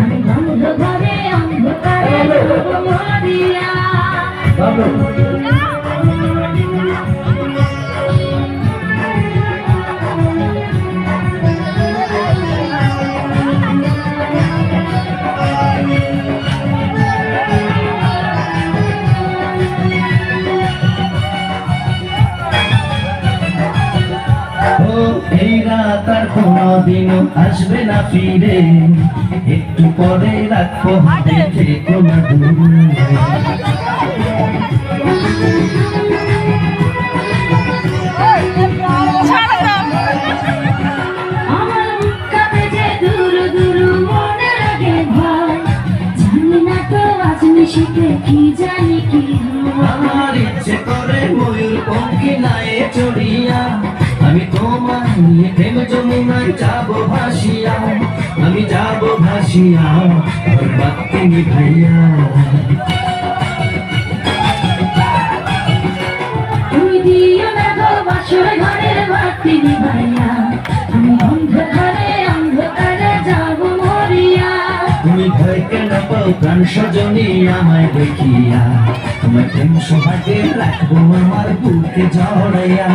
আমি বন্ধ ঘরে অন্ধকারে মরিয়া এই রাত আর কোনদিনও আসবে না ফিরে, একটু পরে রাখবো হাতে থেকো না দূরে। আমার কাছে যে দূর দূর মনে লাগে ভয়, জানি না তো আজ নিশিতে কি জানি কি আমার ইচ্ছে করে ময়ূর পঙ্খী নায়ে চড়িয়া আমি তোমার নিয়ে প্রেম যমুনায় যাবো ভাসিয়া, আমি যাবো ভাসিয়া ওর বাক্যে নিভাইয়া। তুমি দিও না গো বাসর ঘরের বাতি নিভাইয়া, আমি অন্ধকারে অন্ধকারে যাব মরিয়া। তুমি ভয় কেন পাও প্রাণ সজনী আমায় দেখিয়া, তোমার প্রেম সোহাগে রাখবো আমার বুকে জড়াইয়া।